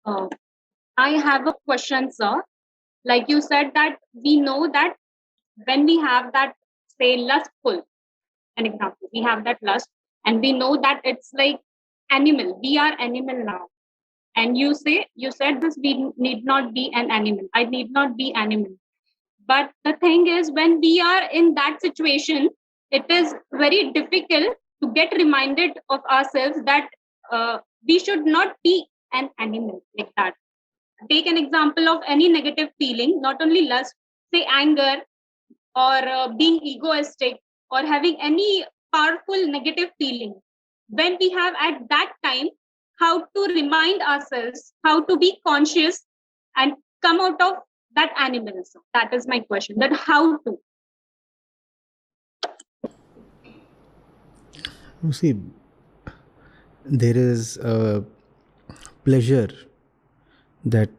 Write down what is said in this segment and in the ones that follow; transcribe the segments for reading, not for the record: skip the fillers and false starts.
Uh, I have a question, sir. Like you said that we know that when we have that, say, lustful, an example, we have that lust, and we know that it's like animal. We are animal now. And you said this, we need not be an animal. I need not be animal. But the thing is, when we are in that situation, it is very difficult to get reminded of ourselves that we should not be an animal like that. Take an example of any negative feeling, not only lust, say anger, or being egoistic, or having any powerful negative feeling. When we have at that time, how to remind ourselves, how to be conscious and come out of that animalism? That is my question. That how to. You see, there is a pleasure that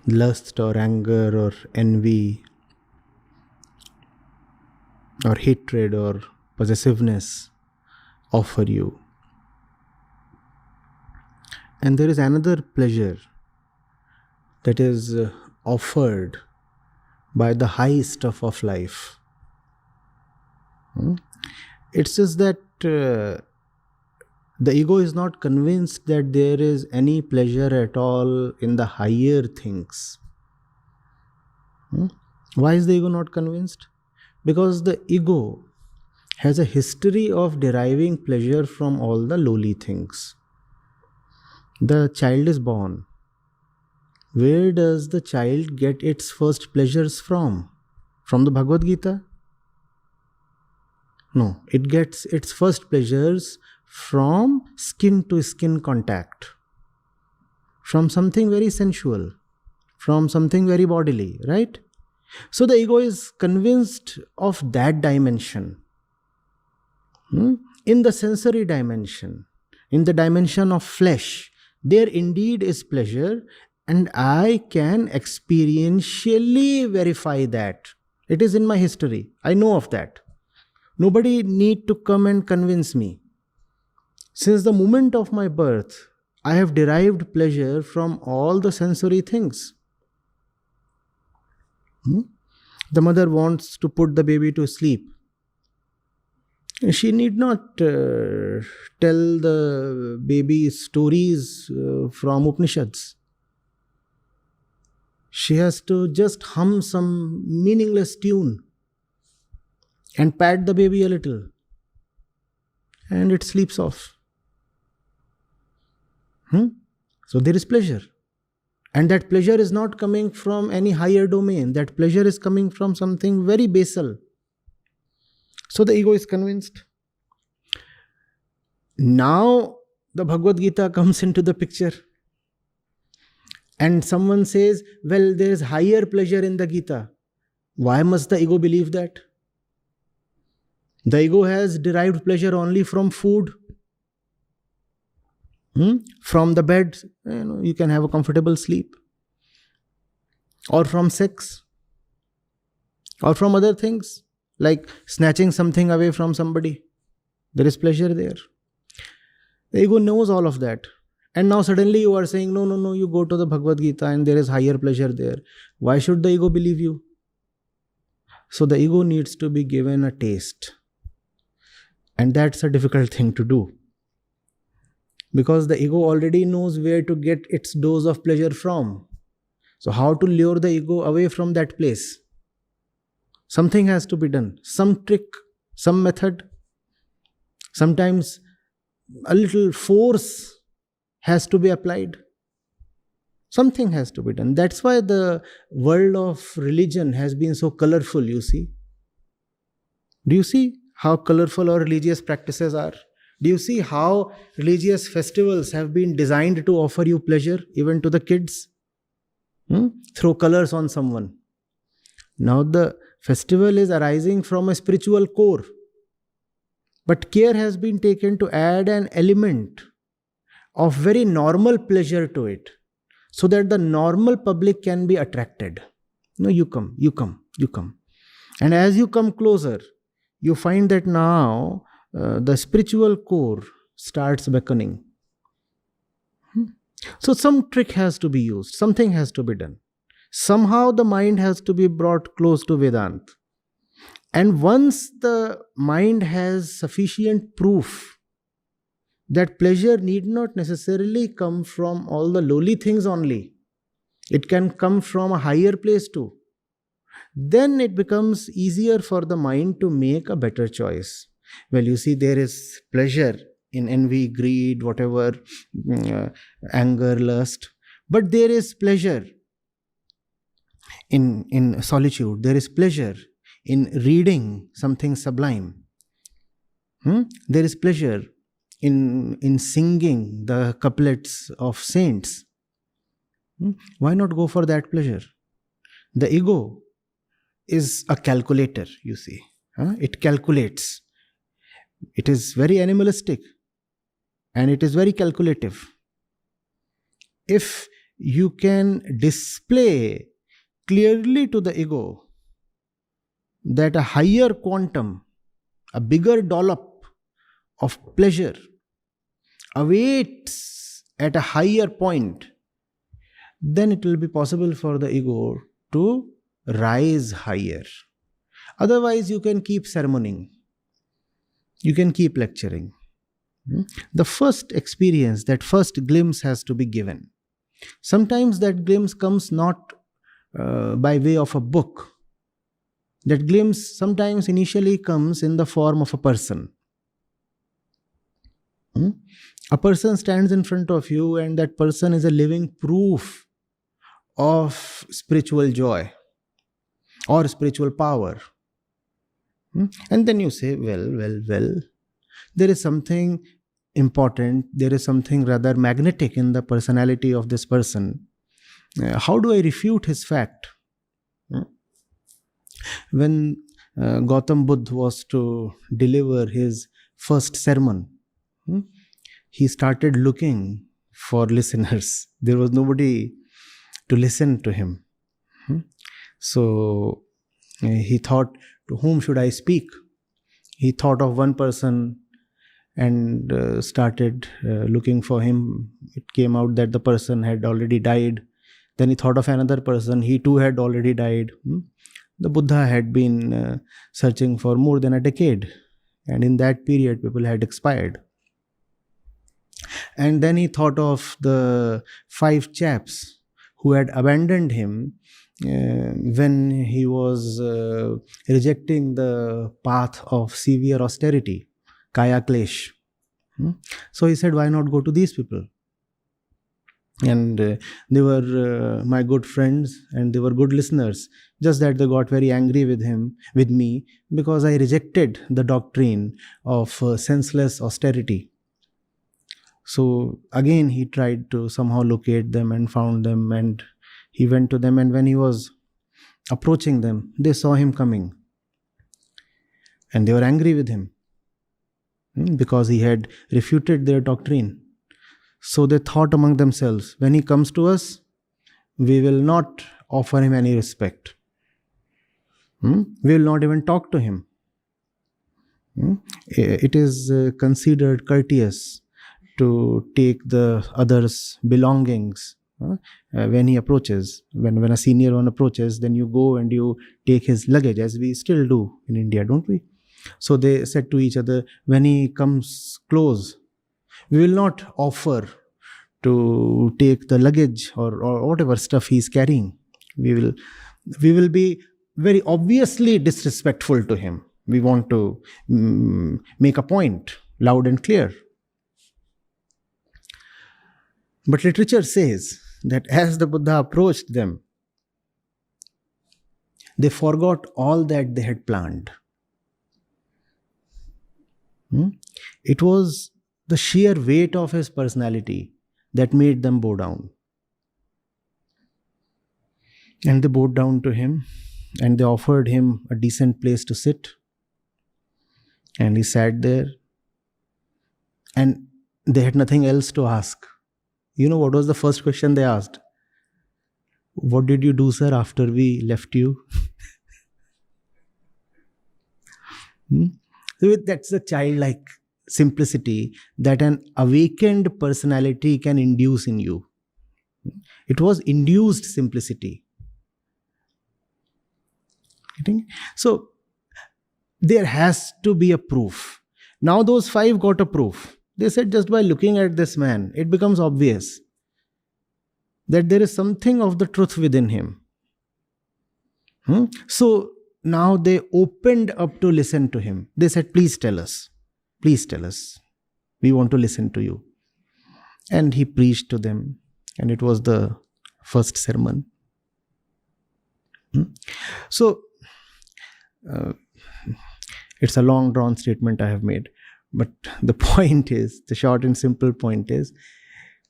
lust or anger or envy or hatred or possessiveness offer you. And there is another pleasure that is offered by the high stuff of life. It's just that the ego is not convinced that there is any pleasure at all in the higher things. Why is the ego not convinced? Because the ego has a history of deriving pleasure from all the lowly things. The child is born. Where does the child get its first pleasures from? From the Bhagavad Gita? No, it gets its first pleasures from skin to skin contact, from something very sensual, from something very bodily, right? So the ego is convinced of that dimension. In the sensory dimension, in the dimension of flesh, there indeed is pleasure, and I can experientially verify that. It is in my history. I know of that. Nobody need to come and convince me. Since the moment of my birth, I have derived pleasure from all the sensory things. The mother wants to put the baby to sleep. She need not tell the baby stories from Upanishads. She has to just hum some meaningless tune and pat the baby a little, and it sleeps off. So there is pleasure. And that pleasure is not coming from any higher domain. That pleasure is coming from something very basal. So the ego is convinced. Now the Bhagavad Gita comes into the picture. And someone says, well, there is higher pleasure in the Gita. Why must the ego believe that? The ego has derived pleasure only from food. From the bed, you can have a comfortable sleep. Or from sex. Or from other things, like snatching something away from somebody. There is pleasure there. The ego knows all of that. And now suddenly you are saying, no, you go to the Bhagavad Gita and there is higher pleasure there. Why should the ego believe you? So the ego needs to be given a taste. And that's a difficult thing to do. Because the ego already knows where to get its dose of pleasure from. So how to lure the ego away from that place? Something has to be done. Some trick, some method. Sometimes a little force has to be applied. Something has to be done. That's why the world of religion has been so colorful, you see. Do you see how colorful our religious practices are? Do you see how religious festivals have been designed to offer you pleasure, even to the kids? Throw colors on someone. Now the festival is arising from a spiritual core. But care has been taken to add an element of very normal pleasure to it, so that the normal public can be attracted. You come. And as you come closer, you find that now the spiritual core starts beckoning. So some trick has to be used, something has to be done. Somehow the mind has to be brought close to Vedanta. And once the mind has sufficient proof that pleasure need not necessarily come from all the lowly things only, it can come from a higher place too, then it becomes easier for the mind to make a better choice. Well, you see, there is pleasure in envy, greed, whatever, anger, lust, but there is pleasure in solitude, there is pleasure in reading something sublime. There is pleasure in singing the couplets of saints. Why not go for that pleasure? The ego is a calculator, you see. It calculates. It is very animalistic and it is very calculative. If you can display clearly to the ego that a higher quantum, a bigger dollop of pleasure awaits at a higher point, then it will be possible for the ego to rise higher. Otherwise, you can keep sermoning, you can keep lecturing. The first experience, that first glimpse has to be given. Sometimes that glimpse comes not by way of a book. That glimpse sometimes initially comes in the form of a person. A person stands in front of you, and that person is a living proof of spiritual joy or spiritual power. And then you say, well, there is something important, there is something rather magnetic in the personality of this person. How do I refute his fact? When Gautam Buddha was to deliver his first sermon, he started looking for listeners. There was nobody to listen to him. So he thought, to whom should I speak? He thought of one person and started looking for him. It came out that the person had already died. Then he thought of another person. He too had already died. The Buddha had been searching for more than a decade. And in that period, people had expired. And then he thought of the 5 chaps who had abandoned him when he was rejecting the path of severe austerity, kaya klesh. So he said, why not go to these people? And they were my good friends and they were good listeners. Just that they got very angry with me, because I rejected the doctrine of senseless austerity. So again, he tried to somehow locate them and found them, and he went to them, and when he was approaching them, they saw him coming. And they were angry with him because he had refuted their doctrine. So they thought among themselves, when he comes to us, we will not offer him any respect. We will not even talk to him. It is considered courteous to take the other's belongings. When he approaches, when a senior one approaches, then you go and you take his luggage, as we still do in India, don't we? So they said to each other, when he comes close, we will not offer to take the luggage or whatever stuff he's carrying. We will be very obviously disrespectful to him. We want to make a point loud and clear. But literature says that as the Buddha approached them, they forgot all that they had planned. It was the sheer weight of his personality that made them bow down. And they bowed down to him, and they offered him a decent place to sit. And he sat there, and they had nothing else to ask. You know what was the first question they asked? What did you do, sir, after we left you? So that's the childlike simplicity that an awakened personality can induce in you. It was induced simplicity. Getting? So there has to be a proof. Now those 5 got a proof. They said just by looking at this man, it becomes obvious that there is something of the truth within him. So now they opened up to listen to him. They said, please tell us. Please tell us. We want to listen to you. And he preached to them. And it was the first sermon. So, it's a long drawn statement I have made. But the point is, the short and simple point is,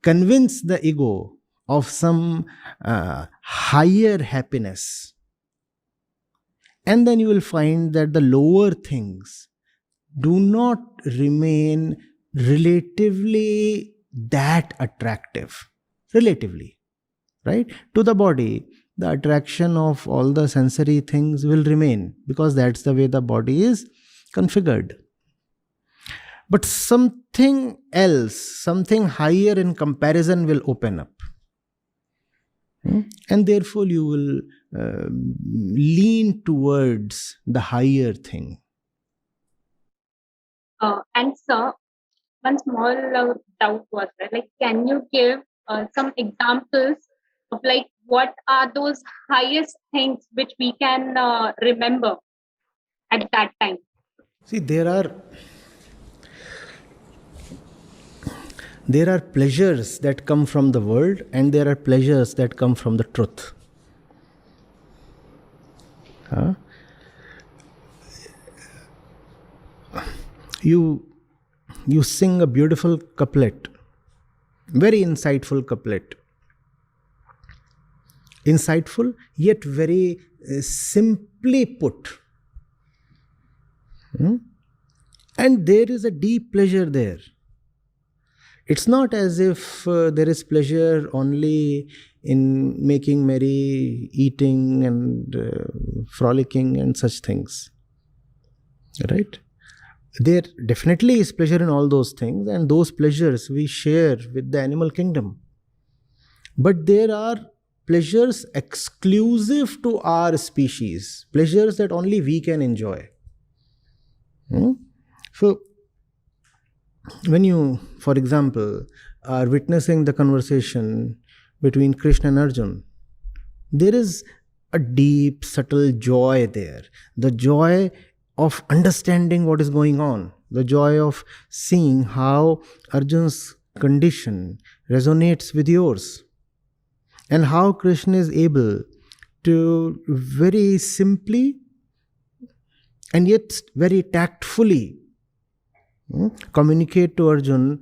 convince the ego of some higher happiness. And then you will find that the lower things do not remain relatively that attractive. Relatively. Right? To the body, the attraction of all the sensory things will remain because that's the way the body is configured. But something else, something higher in comparison will open up. And therefore you will lean towards the higher thing. And sir, one small doubt was there. Like, can you give some examples of like what are those highest things which we can remember at that time? See, there are pleasures that come from the world and there are pleasures that come from the truth. You sing a beautiful couplet, very insightful couplet. Insightful, yet very simply put. And there is a deep pleasure there. It's not as if there is pleasure only in making merry, eating and frolicking and such things. Right? There definitely is pleasure in all those things, and those pleasures we share with the animal kingdom. But there are pleasures exclusive to our species, pleasures that only we can enjoy. So, when you, for example, are witnessing the conversation between Krishna and Arjuna, there is a deep, subtle joy there. The joy of understanding what is going on. The joy of seeing how Arjuna's condition resonates with yours. And how Krishna is able to very simply and yet very tactfully communicate to Arjuna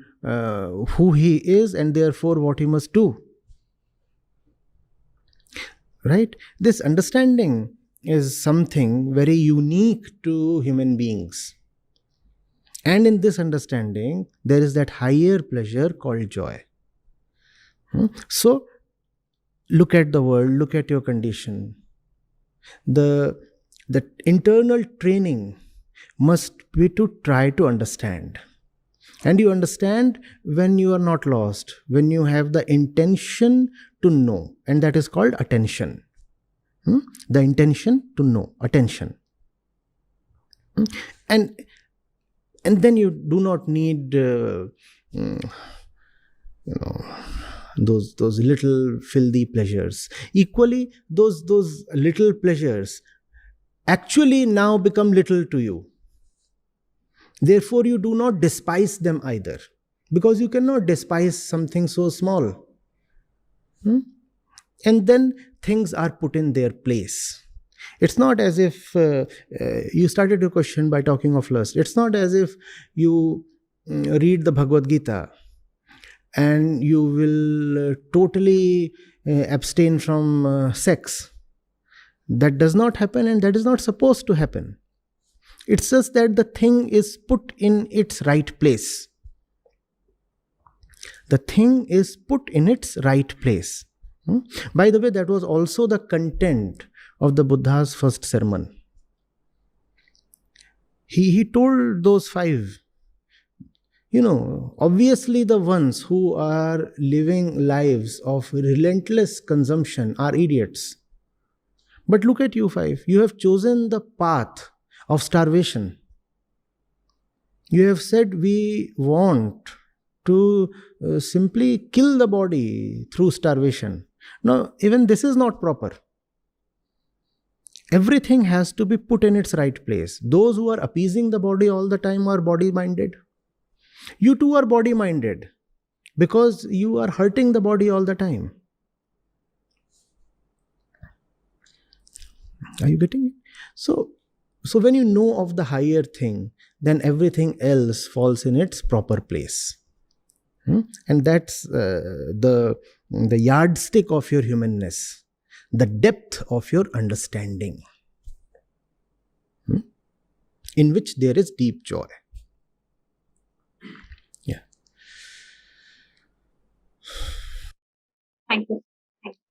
who he is and therefore what he must do. Right? This understanding is something very unique to human beings. And in this understanding, there is that higher pleasure called joy. So, look at the world, look at your condition. The internal training must be to try to understand. And you understand when you are not lost, when you have the intention to know, and that is called attention. The intention to know, attention. And then you do not need those little filthy pleasures. Equally, those little pleasures actually now become little to you. Therefore, you do not despise them either, because you cannot despise something so small. And then things are put in their place. It's not as if you started your question by talking of lust. It's not as if you read the Bhagavad Gita and you will totally abstain from sex. That does not happen, and that is not supposed to happen. It's just that the thing is put in its right place. The thing is put in its right place. By the way, that was also the content of the Buddha's first sermon. He told those 5, Obviously the ones who are living lives of relentless consumption are idiots. But look at you five. You have chosen the path of starvation. You have said we want to simply kill the body through starvation. Now, even this is not proper. Everything has to be put in its right place. Those who are appeasing the body all the time are body minded. You too are body minded because you are hurting the body all the time. Are you getting it? So when you know of the higher thing, then everything else falls in its proper place. And that's the yardstick of your humanness, the depth of your understanding, in which there is deep joy. Yeah. Thank you. Thank you.